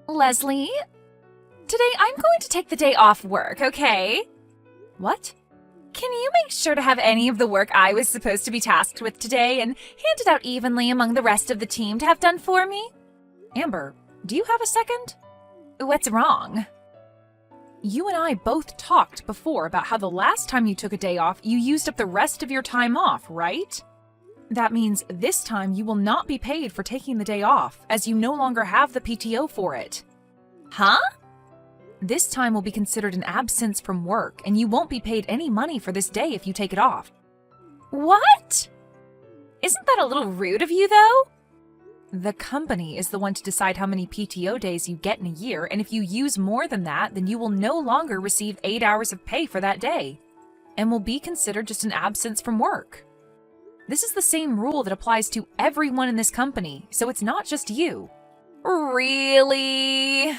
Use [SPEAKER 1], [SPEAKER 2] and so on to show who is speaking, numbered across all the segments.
[SPEAKER 1] Leslie, today I'm going to take the day off work, okay? What? Can you make sure to have any of the work I was supposed to be tasked with today and hand it out evenly among the rest of the team to have done for me? Amber, do you have a second? What's wrong? You and I both talked before about how the last time you took a day off, you used up the rest of your time off, right? That means this time you will not be paid for taking the day off, as you no longer have the PTO for it. Huh? This time will be considered an absence from work, and you won't be paid any money for this day if you take it off. What? Isn't that a little rude of you, though? The company is the one to decide how many PTO days you get in a year, and if you use more than that, then you will no longer receive 8 hours of pay for that day, and will be considered just an absence from work. This is the same rule that applies to everyone in this company, so it's not just you. Really?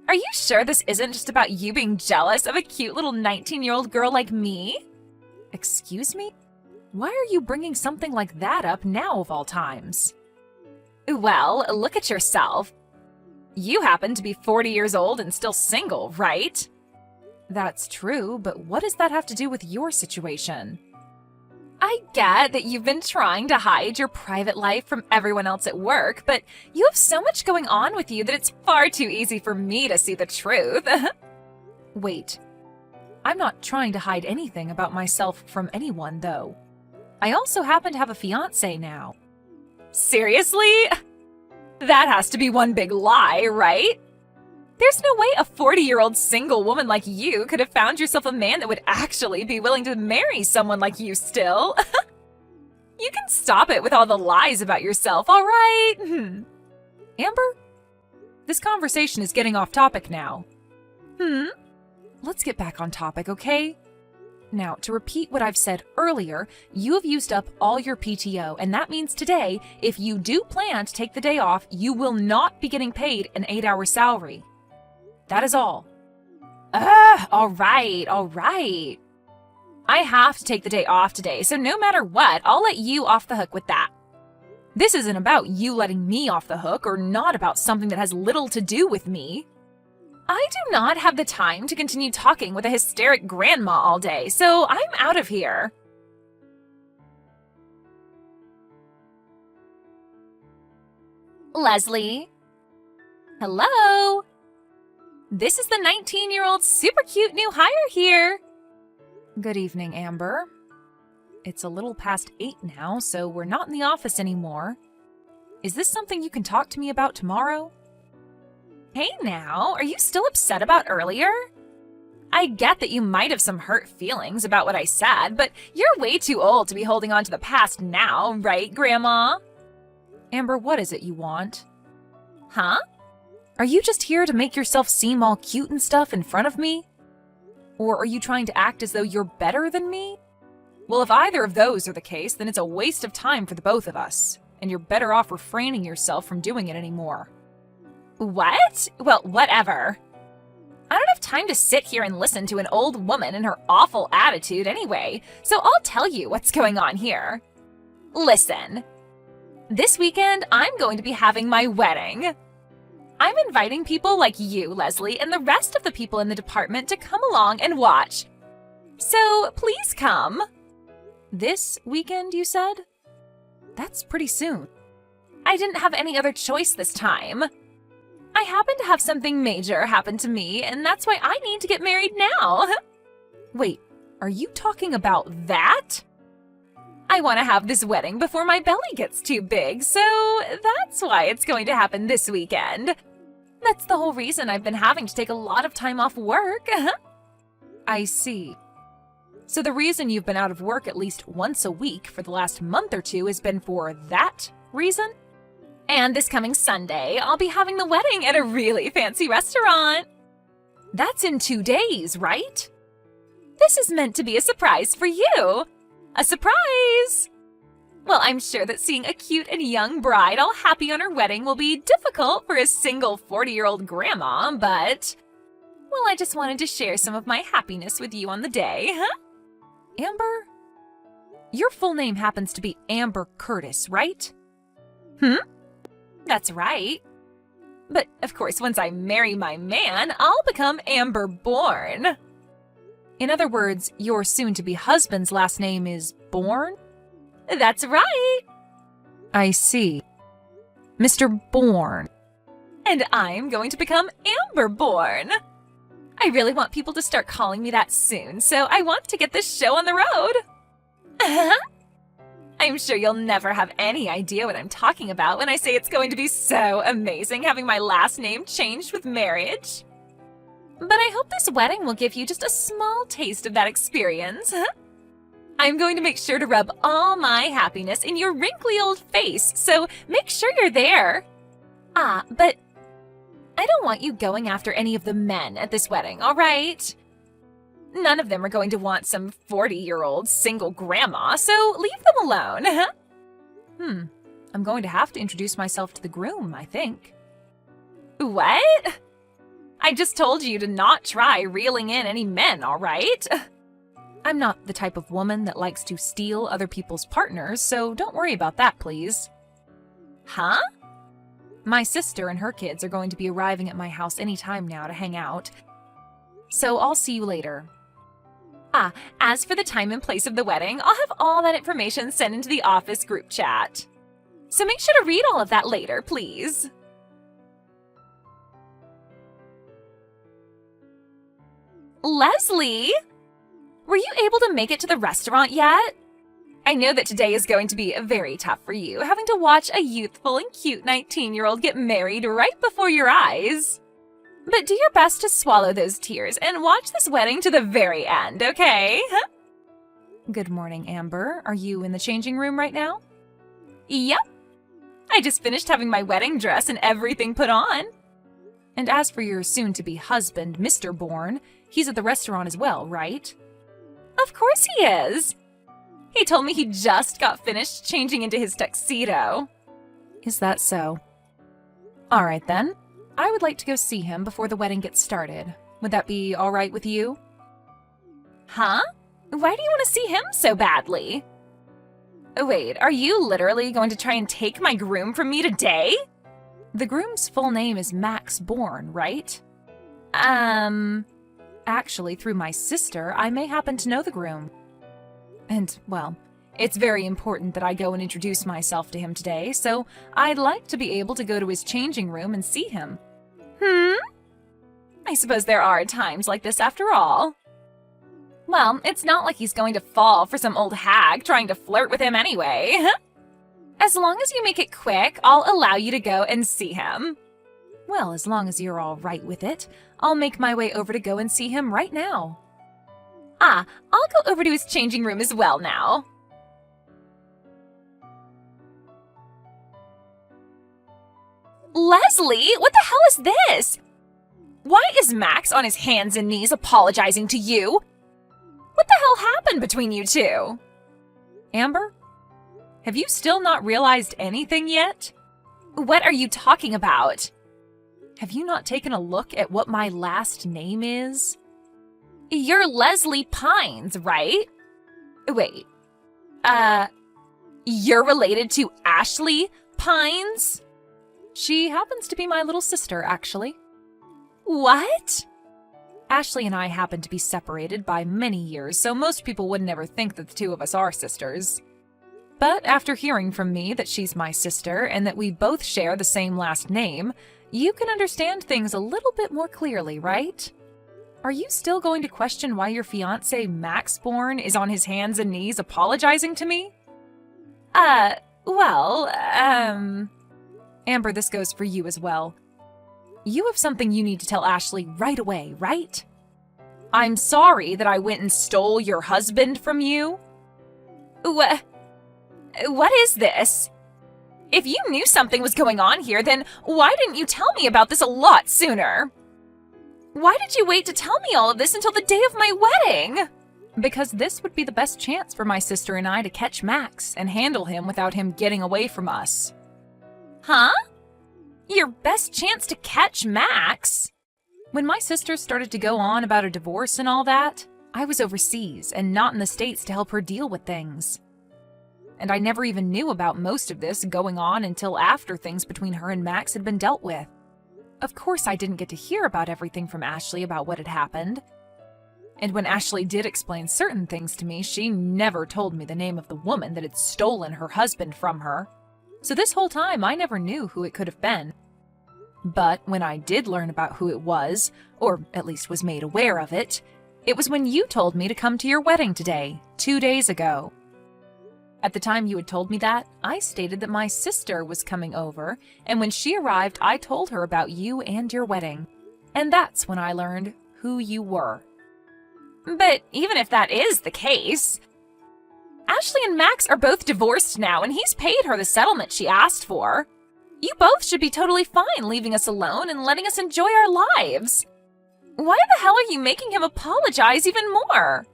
[SPEAKER 1] Are you sure this isn't just about you being jealous of a cute little 19-year-old girl like me? Excuse me? Why are you bringing something like that up now of all times? Well, look at yourself. You happen to be 40 years old and still single, right? That's true, but what does that have to do with your situation? I get that you've been trying to hide your private life from everyone else at work, but you have so much going on with you that it's far too easy for me to see the truth. Wait, I'm not trying to hide anything about myself from anyone, though. I also happen to have a fiancé now. Seriously? That has to be one big lie, right? There's no way a 40-year-old single woman like you could have found yourself a man that would actually be willing to marry someone like you still. You can stop it with all the lies about yourself, all right? Amber? This conversation is getting off topic now. Let's get back on topic, okay? Now, to repeat what I've said earlier, you have used up all your PTO, and that means today, if you do plan to take the day off, you will not be getting paid an 8-hour salary. That is all. All right. I have to take the day off today, so no matter what, I'll let you off the hook with that. This isn't about you letting me off the hook, or not about something that has little to do with me. I do not have the time to continue talking with a hysteric grandma all day, so I'm out of here. Leslie? Hello? This is the 19-year-old super cute new hire here. Good evening, Amber. It's a little past 8 now, so we're not in the office anymore. Is this something you can talk to me about tomorrow? Hey now, are you still upset about earlier? I get that you might have some hurt feelings about what I said, but you're way too old to be holding on to the past now, right, Grandma? Amber, what is it you want? Huh? Are you just here to make yourself seem all cute and stuff in front of me? Or are you trying to act as though you're better than me? Well, if either of those are the case, then it's a waste of time for the both of us, and you're better off refraining yourself from doing it anymore. What? Well, whatever. I don't have time to sit here and listen to an old woman and her awful attitude anyway, so I'll tell you what's going on here. Listen. This weekend, I'm going to be having my wedding. I'm inviting people like you, Leslie, and the rest of the people in the department to come along and watch. So, please come. This weekend, you said? That's pretty soon. I didn't have any other choice this time. I happen to have something major happen to me, and that's why I need to get married now. Wait, are you talking about that? I want to have this wedding before my belly gets too big, so that's why it's going to happen this weekend. That's the whole reason I've been having to take a lot of time off work. I see. So the reason you've been out of work at least once a week for the last month or two has been for that reason? And this coming Sunday, I'll be having the wedding at a really fancy restaurant. That's in 2 days, right? This is meant to be a surprise for you. A surprise! Well, I'm sure that seeing a cute and young bride all happy on her wedding will be difficult for a single 40-year-old grandma, but... Well, I just wanted to share some of my happiness with you on the day, huh? Amber? Your full name happens to be Amber Curtis, right? That's right. But of course, once I marry my man, I'll become Amber Bourne. In other words, your soon-to-be husband's last name is Bourne? That's right. I see. Mr. Bourne. And I'm going to become Amber Bourne. I really want people to start calling me that soon, so I want to get this show on the road. I'm sure you'll never have any idea what I'm talking about when I say it's going to be so amazing having my last name changed with marriage. But I hope this wedding will give you just a small taste of that experience. I'm going to make sure to rub all my happiness in your wrinkly old face, so make sure you're there. But I don't want you going after any of the men at this wedding, all right? None of them are going to want some 40-year-old single grandma, so leave them alone. I'm going to have to introduce myself to the groom, I think. What? I just told you to not try reeling in any men, all right? I'm not the type of woman that likes to steal other people's partners, so don't worry about that, please. Huh? My sister and her kids are going to be arriving at my house any time now to hang out, so I'll see you later. As for the time and place of the wedding, I'll have all that information sent into the office group chat. So make sure to read all of that later, please. Leslie! Were you able to make it to the restaurant yet? I know that today is going to be very tough for you, having to watch a youthful and cute 19-year-old get married right before your eyes. But do your best to swallow those tears and watch this wedding to the very end, okay? Good morning, Amber. Are you in the changing room right now? Yep. I just finished having my wedding dress and everything put on. And as for your soon-to-be husband, Mr. Bourne, he's at the restaurant as well, right? Of course he is. He told me he just got finished changing into his tuxedo. Is that so? All right, then. I would like to go see him before the wedding gets started. Would that be all right with you? Huh? Why do you want to see him so badly? Wait, are you literally going to try and take my groom from me today? The groom's full name is Max Bourne, right? Actually, through my sister, I may happen to know the groom. And, well, it's very important that I go and introduce myself to him today, so I'd like to be able to go to his changing room and see him. I suppose there are times like this after all. Well, it's not like he's going to fall for some old hag trying to flirt with him anyway. As long as you make it quick, I'll allow you to go and see him. Well, as long as you're all right with it, I'll make my way over to go and see him right now. I'll go over to his changing room as well now. Leslie, what the hell is this? Why is Max on his hands and knees apologizing to you? What the hell happened between you two? Amber, have you still not realized anything yet? What are you talking about? Have you not taken a look at what my last name is? You're Leslie Pines, right? Wait, you're related to Ashley Pines? She happens to be my little sister, actually. What? Ashley and I happen to be separated by many years, so most people would never think that the two of us are sisters. But after hearing from me that she's my sister and that we both share the same last name, you can understand things a little bit more clearly, right? Are you still going to question why your fiancé, Max Bourne, is on his hands and knees apologizing to me? Amber, this goes for you as well. You have something you need to tell Ashley right away, right? I'm sorry that I went and stole your husband from you. What is this? If you knew something was going on here, then why didn't you tell me about this a lot sooner? Why did you wait to tell me all of this until the day of my wedding? Because this would be the best chance for my sister and I to catch Max and handle him without him getting away from us. Huh? Your best chance to catch Max? When my sister started to go on about a divorce and all that, I was overseas and not in the States to help her deal with things. And I never even knew about most of this going on until after things between her and Max had been dealt with. Of course, I didn't get to hear about everything from Ashley about what had happened. And when Ashley did explain certain things to me, she never told me the name of the woman that had stolen her husband from her. So this whole time, I never knew who it could have been. But when I did learn about who it was, or at least was made aware of it, it was when you told me to come to your wedding today, 2 days ago. At the time you had told me that, I stated that my sister was coming over, and when she arrived, I told her about you and your wedding. And that's when I learned who you were. But even if that is the case, Ashley and Max are both divorced now, and he's paid her the settlement she asked for. You both should be totally fine leaving us alone and letting us enjoy our lives. Why the hell are you making him apologize even more?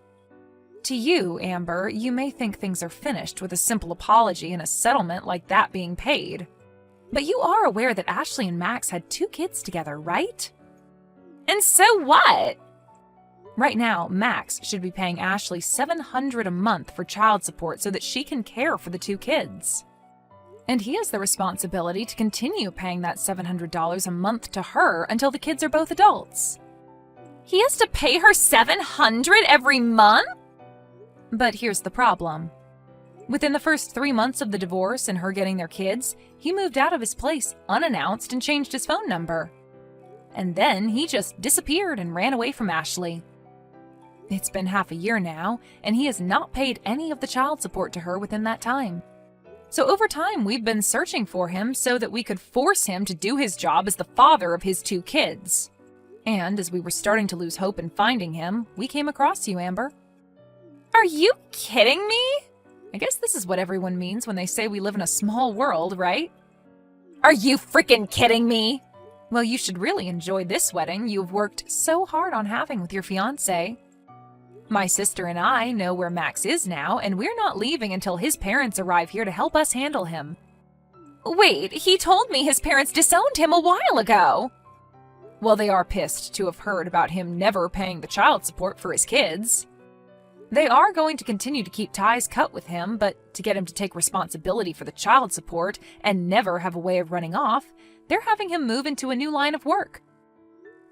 [SPEAKER 1] To you, Amber, you may think things are finished with a simple apology and a settlement like that being paid. But you are aware that Ashley and Max had 2 kids together, right? And so what? Right now, Max should be paying Ashley $700 a month for child support so that she can care for the 2 kids. And he has the responsibility to continue paying that $700 a month to her until the kids are both adults. He has to pay her $700 every month? But here's the problem. Within the first 3 months of the divorce and her getting their kids, he moved out of his place unannounced and changed his phone number. And then he just disappeared and ran away from Ashley. It's been half a year now, and he has not paid any of the child support to her within that time. So over time, we've been searching for him so that we could force him to do his job as the father of his 2 kids. And as we were starting to lose hope in finding him, we came across you, Amber. Are you kidding me? I guess this is what everyone means when they say we live in a small world, right? Are you freaking kidding me? Well, you should really enjoy this wedding you've worked so hard on having with your fiancé. My sister and I know where Max is now, and we're not leaving until his parents arrive here to help us handle him. Wait, he told me his parents disowned him a while ago. Well, they are pissed to have heard about him never paying the child support for his kids. They are going to continue to keep ties cut with him, but to get him to take responsibility for the child support and never have a way of running off, they're having him move into a new line of work.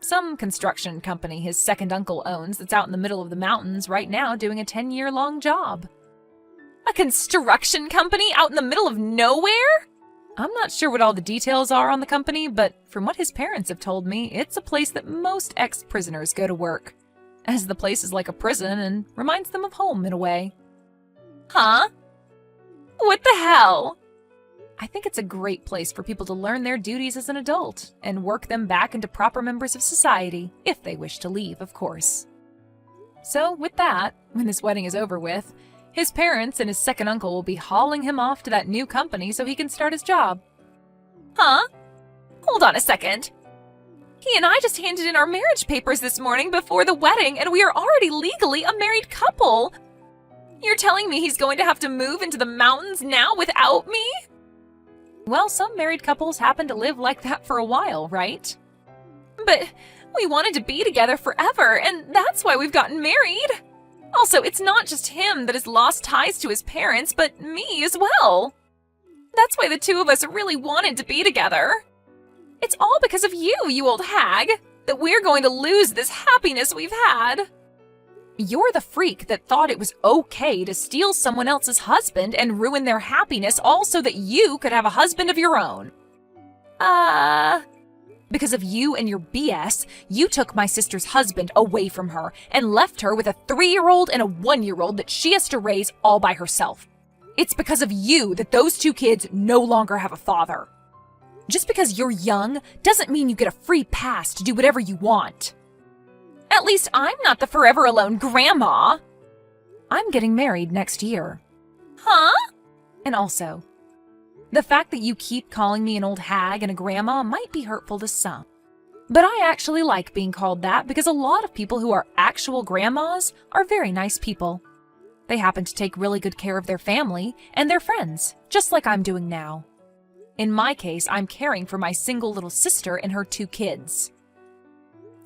[SPEAKER 1] Some construction company his second uncle owns that's out in the middle of the mountains right now doing a 10-year-long job. A construction company out in the middle of nowhere? I'm not sure what all the details are on the company, but from what his parents have told me, it's a place that most ex-prisoners go to work, as the place is like a prison and reminds them of home in a way. Huh? What the hell? I think it's a great place for people to learn their duties as an adult and work them back into proper members of society, if they wish to leave, of course. So with that, when this wedding is over with, his parents and his second uncle will be hauling him off to that new company so he can start his job. Huh? Hold on a second. He and I just handed in our marriage papers this morning before the wedding, and we are already legally a married couple. You're telling me he's going to have to move into the mountains now without me? Well, some married couples happen to live like that for a while, right? But we wanted to be together forever, and that's why we've gotten married. Also, it's not just him that has lost ties to his parents, but me as well. That's why the 2 of us really wanted to be together. It's all because of you, you old hag, that we're going to lose this happiness we've had. You're the freak that thought it was okay to steal someone else's husband and ruin their happiness all so that you could have a husband of your own. Because of you and your BS, you took my sister's husband away from her and left her with a 3-year-old and a 1-year-old that she has to raise all by herself. It's because of you that those 2 kids no longer have a father. Just because you're young doesn't mean you get a free pass to do whatever you want. At least I'm not the forever alone grandma. I'm getting married next year. Huh? And also, the fact that you keep calling me an old hag and a grandma might be hurtful to some. But I actually like being called that because a lot of people who are actual grandmas are very nice people. They happen to take really good care of their family and their friends, just like I'm doing now. In my case, I'm caring for my single little sister and her 2 kids.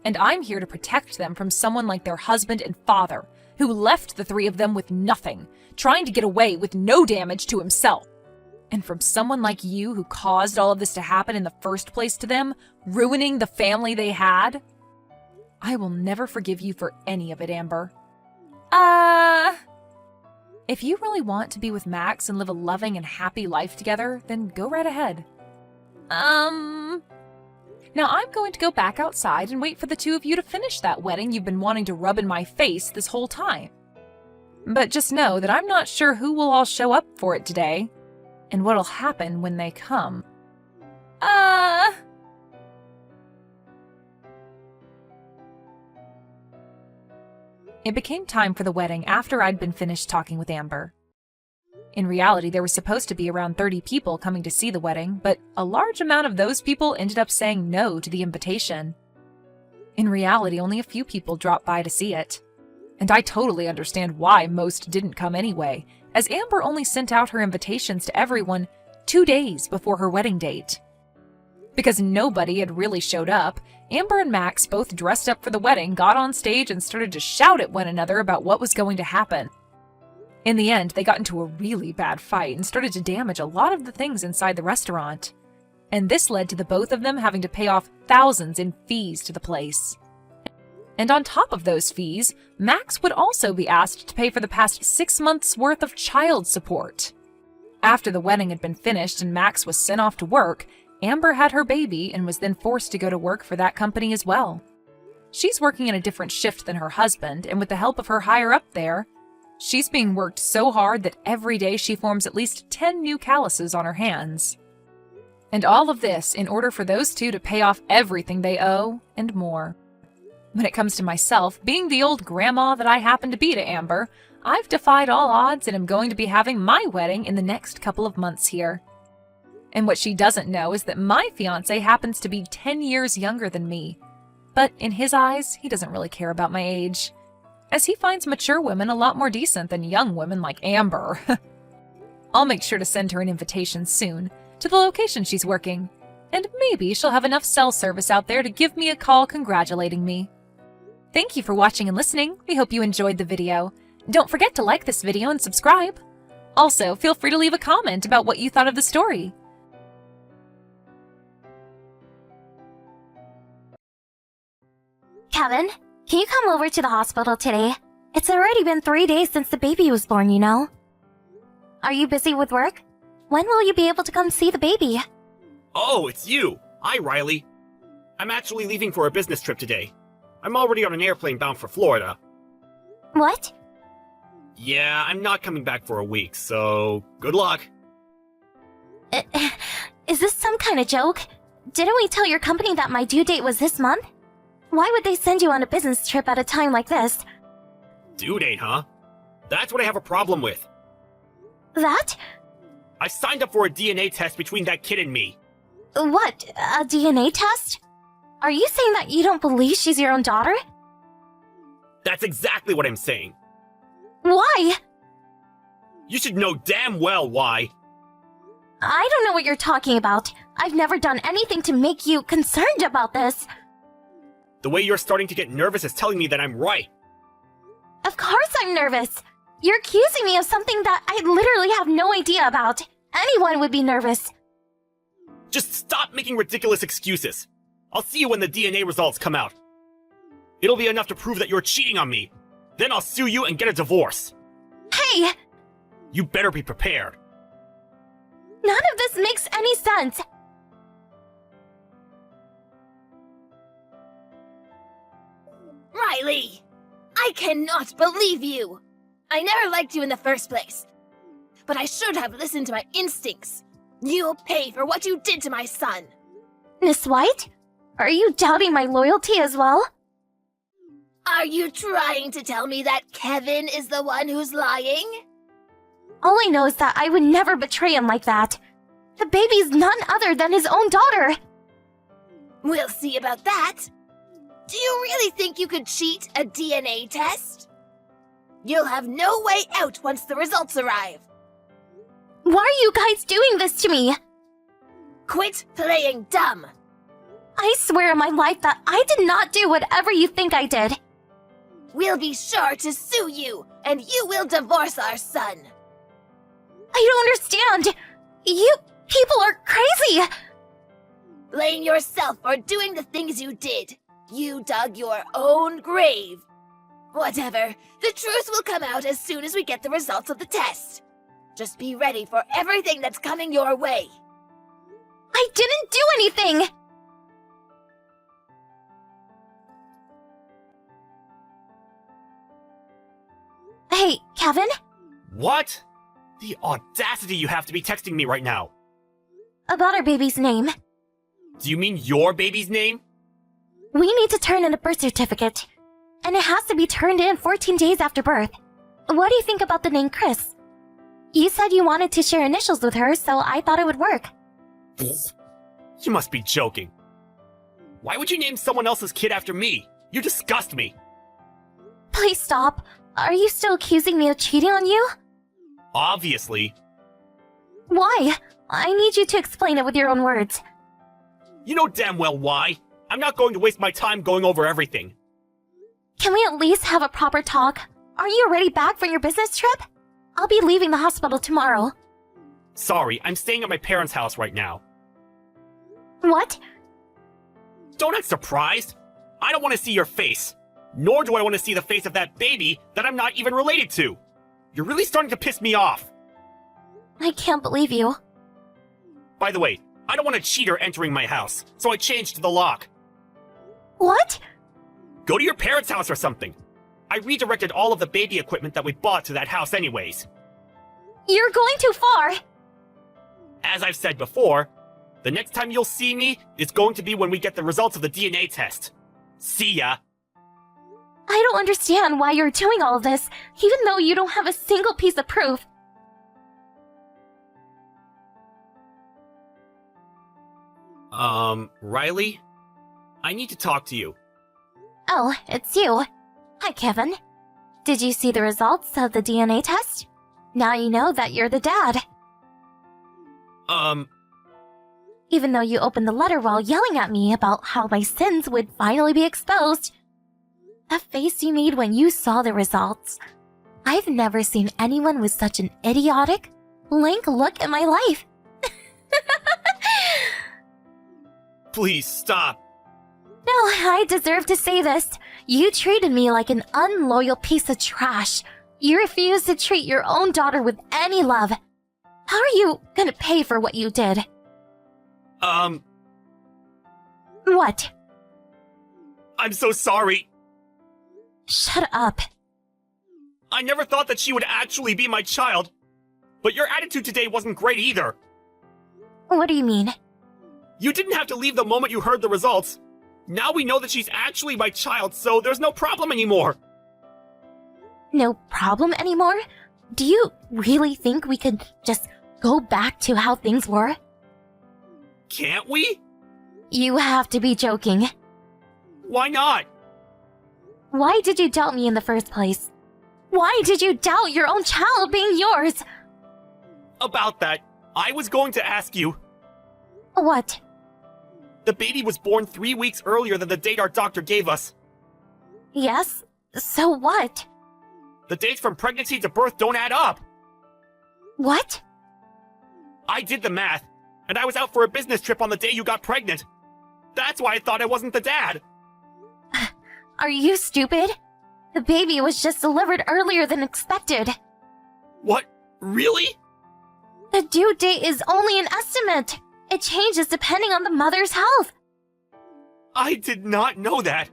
[SPEAKER 1] And I'm here to protect them from someone like their husband and father, who left the 3 of them with nothing, trying to get away with no damage to himself. And from someone like you who caused all of this to happen in the first place to them, ruining the family they had? I will never forgive you for any of it, Amber. If you really want to be with Max and live a loving and happy life together, then go right ahead. Now I'm going to go back outside and wait for the two of you to finish that wedding you've been wanting to rub in my face this whole time. But just know that I'm not sure who will all show up for it today, and what'll happen when they come. It became time for the wedding after I'd been finished talking with Amber. In reality, there was supposed to be around 30 people coming to see the wedding, but a large amount of those people ended up saying no to the invitation. In reality, only a few people dropped by to see it. And I totally understand why most didn't come anyway, as Amber only sent out her invitations to everyone 2 days before her wedding date. Because nobody had really showed up, Amber and Max, both dressed up for the wedding, got on stage and started to shout at one another about what was going to happen. In the end, they got into a really bad fight and started to damage a lot of the things inside the restaurant. And this led to the both of them having to pay off thousands in fees to the place. And on top of those fees, Max would also be asked to pay for the past 6 months' worth of child support. After the wedding had been finished and Max was sent off to work, Amber had her baby and was then forced to go to work for that company as well. She's working in a different shift than her husband, and with the help of her higher-up there, she's being worked so hard that every day she forms at least 10 new calluses on her hands. And all of this in order for those two to pay off everything they owe and more. When it comes to myself, being the old grandma that I happen to be to Amber, I've defied all odds and am going to be having my wedding in the next couple of months here. And what she doesn't know is that my fiancé happens to be 10 years younger than me. But in his eyes, he doesn't really care about my age, as he finds mature women a lot more decent than young women like Amber. I'll make sure to send her an invitation soon to the location she's working, and maybe she'll have enough cell service out there to give me a call congratulating me. Thank you for watching and listening. We hope you enjoyed the video. Don't forget to like this video and subscribe. Also, feel free to leave a comment about what you thought of the story.
[SPEAKER 2] Kevin, can you come over to the hospital today? It's already been 3 days since the baby was born, you know. Are you busy with work? When will you be able to come see the baby?
[SPEAKER 3] Oh, it's you! Hi, Riley. I'm actually leaving for a business trip today. I'm already on an airplane bound for Florida.
[SPEAKER 2] What?
[SPEAKER 3] Yeah, I'm not coming back for a week, so good luck.
[SPEAKER 2] Is this some kind of joke? Didn't we tell your company that my due date was this month? Why would they send you on a business trip at a time like this?
[SPEAKER 3] Due date, huh? That's what I have a problem with.
[SPEAKER 2] That?
[SPEAKER 3] I signed up for a DNA test between that kid and me.
[SPEAKER 2] What? A DNA test? Are you saying that you don't believe she's your own daughter?
[SPEAKER 3] That's exactly what I'm saying.
[SPEAKER 2] Why?
[SPEAKER 3] You should know damn well why.
[SPEAKER 2] I don't know what you're talking about. I've never done anything to make you concerned about this.
[SPEAKER 3] The way you're starting to get nervous is telling me that I'm right.
[SPEAKER 2] Of course I'm nervous. You're accusing me of something that I literally have no idea about. Anyone would be nervous.
[SPEAKER 3] Just stop making ridiculous excuses. I'll see you when the DNA results come out. It'll be enough to prove that you're cheating on me. Then I'll sue you and get a divorce.
[SPEAKER 2] Hey!
[SPEAKER 3] You better be prepared.
[SPEAKER 2] None of this makes any sense.
[SPEAKER 4] Riley! I cannot believe you! I never liked you in the first place. But I should have listened to my instincts. You'll pay for what you did to my son.
[SPEAKER 2] Miss White? Are you doubting my loyalty as well?
[SPEAKER 4] Are you trying to tell me that Kevin is the one who's lying?
[SPEAKER 2] All I know is that I would never betray him like that. The baby's none other than his own daughter.
[SPEAKER 4] We'll see about that. Do you really think you could cheat a DNA test? You'll have no way out once the results arrive.
[SPEAKER 2] Why are you guys doing this to me?
[SPEAKER 4] Quit playing dumb.
[SPEAKER 2] I swear on my life that I did not do whatever you think I did.
[SPEAKER 4] We'll be sure to sue you, and you will divorce our son.
[SPEAKER 2] I don't understand. You people are crazy!
[SPEAKER 4] Blame yourself for doing the things you did. You dug your own grave. Whatever, the truth will come out as soon as we get the results of the test. Just be ready for everything that's coming your way.
[SPEAKER 2] I didn't do anything! Hey, Kevin?
[SPEAKER 3] What? The audacity you have to be texting me right now.
[SPEAKER 2] About our baby's name.
[SPEAKER 3] Do you mean your baby's name?
[SPEAKER 2] We need to turn in a birth certificate. And it has to be turned in 14 days after birth. What do you think about the name Chris? You said you wanted to share initials with her, so I thought it would work.
[SPEAKER 3] You must be joking. Why would you name someone else's kid after me? You disgust me.
[SPEAKER 2] Please stop. Are you still accusing me of cheating on you?
[SPEAKER 3] Obviously.
[SPEAKER 2] Why? I need you to explain it with your own words.
[SPEAKER 3] You know damn well why. I'm not going to waste my time going over everything.
[SPEAKER 2] Can we at least have a proper talk? Are you already back from your business trip? I'll be leaving the hospital tomorrow.
[SPEAKER 3] Sorry, I'm staying at my parents' house right now.
[SPEAKER 2] What?
[SPEAKER 3] Don't act surprised. I don't want to see your face. Nor do I want to see the face of that baby that I'm not even related to. You're really starting to piss me off.
[SPEAKER 2] I can't believe you.
[SPEAKER 3] By the way, I don't want a cheater entering my house, so I changed the lock.
[SPEAKER 2] What?
[SPEAKER 3] Go to your parents' house or something. I redirected all of the baby equipment that we bought to that house anyways.
[SPEAKER 2] You're going too far.
[SPEAKER 3] As I've said before, the next time you'll see me is going to be when we get the results of the DNA test. See ya!
[SPEAKER 2] I don't understand why you're doing all of this, even though you don't have a single piece of proof.
[SPEAKER 3] Riley? I need to talk to you.
[SPEAKER 2] Oh, it's you. Hi, Kevin. Did you see the results of the DNA test? Now you know that you're the dad. Even though you opened the letter while yelling at me about how my sins would finally be exposed. The face you made when you saw the results. I've never seen anyone with such an idiotic, blank look in my life.
[SPEAKER 3] Please stop.
[SPEAKER 2] No, I deserve to say this. You treated me like an unloyal piece of trash. You refused to treat your own daughter with any love. How are you gonna pay for what you did? What?
[SPEAKER 3] I'm so sorry.
[SPEAKER 2] Shut up.
[SPEAKER 3] I never thought that she would actually be my child. But your attitude today wasn't great either.
[SPEAKER 2] What do you mean?
[SPEAKER 3] You didn't have to leave the moment you heard the results. Now we know that she's actually my child, so there's no problem anymore.
[SPEAKER 2] No problem anymore? Do you really think we could just go back to how things were?
[SPEAKER 3] Can't we?
[SPEAKER 2] You have to be joking.
[SPEAKER 3] Why not?
[SPEAKER 2] Why did you doubt me in the first place? Why did you doubt your own child being yours?
[SPEAKER 3] About that, I was going to ask you.
[SPEAKER 2] What?
[SPEAKER 3] The baby was born 3 weeks earlier than the date our doctor gave us.
[SPEAKER 2] Yes? So what?
[SPEAKER 3] The dates from pregnancy to birth don't add up.
[SPEAKER 2] What?
[SPEAKER 3] I did the math, and I was out for a business trip on the day you got pregnant. That's why I thought I wasn't the dad.
[SPEAKER 2] Are you stupid? The baby was just delivered earlier than expected.
[SPEAKER 3] What? Really?
[SPEAKER 2] The due date is only an estimate. It changes depending on the mother's health.
[SPEAKER 3] I did not know that.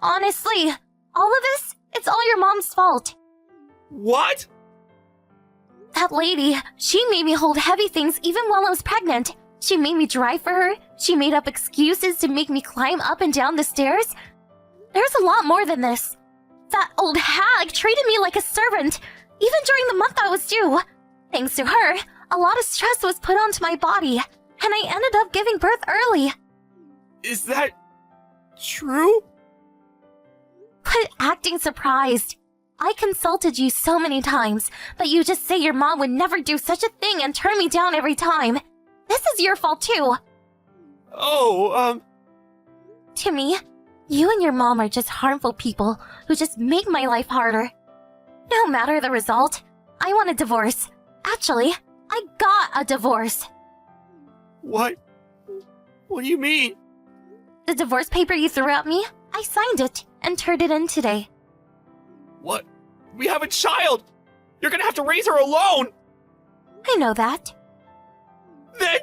[SPEAKER 2] Honestly, all of this, it's all your mom's fault.
[SPEAKER 3] What?
[SPEAKER 2] That lady, she made me hold heavy things even while I was pregnant. She made me drive for her. She made up excuses to make me climb up and down the stairs. There's a lot more than this. That old hag treated me like a servant, even during the month I was due. Thanks to her, a lot of stress was put onto my body, and I ended up giving birth early.
[SPEAKER 3] Is that true?
[SPEAKER 2] Quit acting surprised. I consulted you so many times, but you just say your mom would never do such a thing and turn me down every time. This is your fault too.
[SPEAKER 3] Oh,
[SPEAKER 2] To me, you and your mom are just harmful people who just make my life harder. No matter the result, I want a divorce. Actually, I got a divorce.
[SPEAKER 3] What? What do you mean?
[SPEAKER 2] The divorce paper you threw at me, I signed it and turned it in today.
[SPEAKER 3] What? We have a child! You're gonna have to raise her alone!
[SPEAKER 2] I know that.
[SPEAKER 3] Then...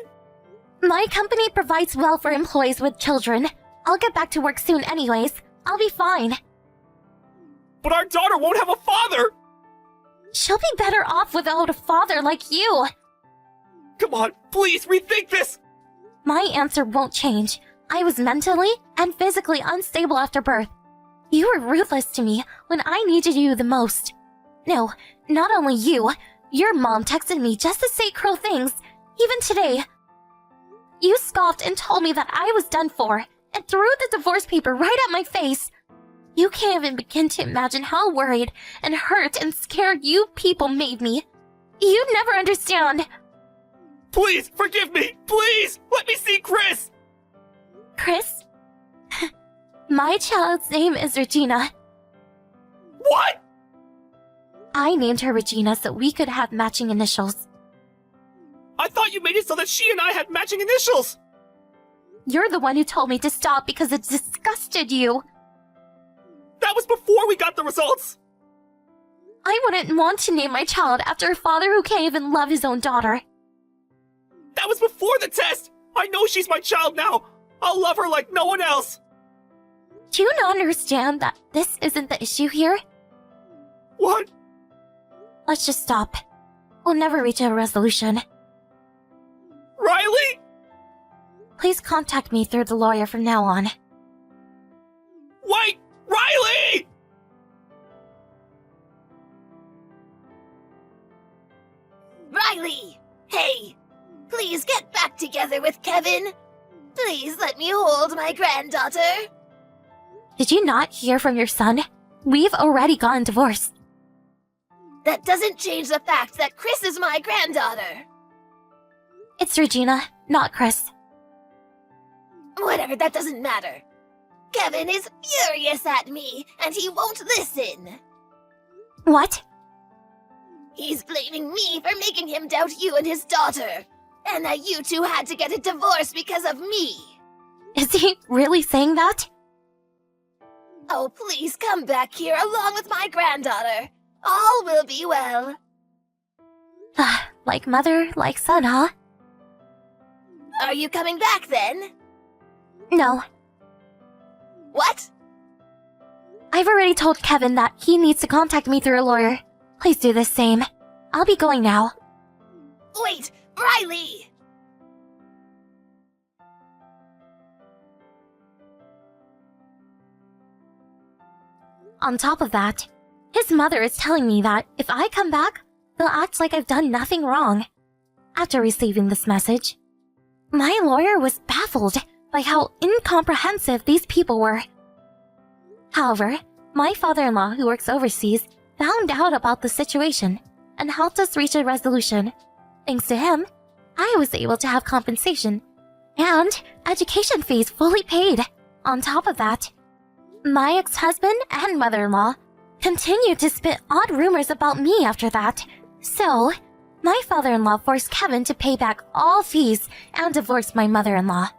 [SPEAKER 2] My company provides well for employees with children. I'll get back to work soon anyways. I'll be fine.
[SPEAKER 3] But our daughter won't have a father!
[SPEAKER 2] She'll be better off without a father like you.
[SPEAKER 3] Come on, please rethink this!
[SPEAKER 2] My answer won't change. I was mentally and physically unstable after birth. You were ruthless to me when I needed you the most. No, not only you. Your mom texted me just to say cruel things, even today. You scoffed and told me that I was done for, and threw the divorce paper right at my face. You can't even begin to imagine how worried and hurt and scared you people made me. You'd never understand.
[SPEAKER 3] Please, forgive me! Please! Let me see Chris!
[SPEAKER 2] Chris? My child's name is Regina.
[SPEAKER 3] What?
[SPEAKER 2] I named her Regina so we could have matching initials.
[SPEAKER 3] I thought you made it so that she and I had matching initials!
[SPEAKER 2] You're the one who told me to stop because it disgusted you.
[SPEAKER 3] That was before we got the results!
[SPEAKER 2] I wouldn't want to name my child after a father who can't even love his own daughter.
[SPEAKER 3] That was before the test! I know she's my child now! I'll love her like no one else!
[SPEAKER 2] Do you not understand that this isn't the issue here?
[SPEAKER 3] What?
[SPEAKER 2] Let's just stop. We'll never reach a resolution.
[SPEAKER 3] Riley?
[SPEAKER 2] Please contact me through the lawyer from now on.
[SPEAKER 3] Wait! Riley!
[SPEAKER 4] Riley! Hey! Please get back together with Kevin. Please let me hold my granddaughter.
[SPEAKER 2] Did you not hear from your son? We've already gotten divorced.
[SPEAKER 4] That doesn't change the fact that Chris is my granddaughter.
[SPEAKER 2] It's Regina, not Chris.
[SPEAKER 4] Whatever, that doesn't matter. Kevin is furious at me, and he won't listen.
[SPEAKER 2] What?
[SPEAKER 4] He's blaming me for making him doubt you and his daughter, and that you two had to get a divorce because of me.
[SPEAKER 2] Is he really saying that?
[SPEAKER 4] Oh, please come back here along with my granddaughter. All will be well.
[SPEAKER 2] Like mother, like son, huh?
[SPEAKER 4] Are you coming back then?
[SPEAKER 2] No.
[SPEAKER 4] What?
[SPEAKER 2] I've already told Kevin that he needs to contact me through a lawyer. Please do the same. I'll be going now.
[SPEAKER 4] Wait, Riley!
[SPEAKER 2] On top of that, his mother is telling me that if I come back, they'll act like I've done nothing wrong. After receiving this message, my lawyer was baffled by how incomprehensive these people were. However, my father-in-law, who works overseas, found out about the situation and helped us reach a resolution. Thanks to him, I was able to have compensation and education fees fully paid. On top of that, my ex-husband and mother-in-law continued to spit odd rumors about me after that. So, my father-in-law forced Kevin to pay back all fees and divorce my mother-in-law.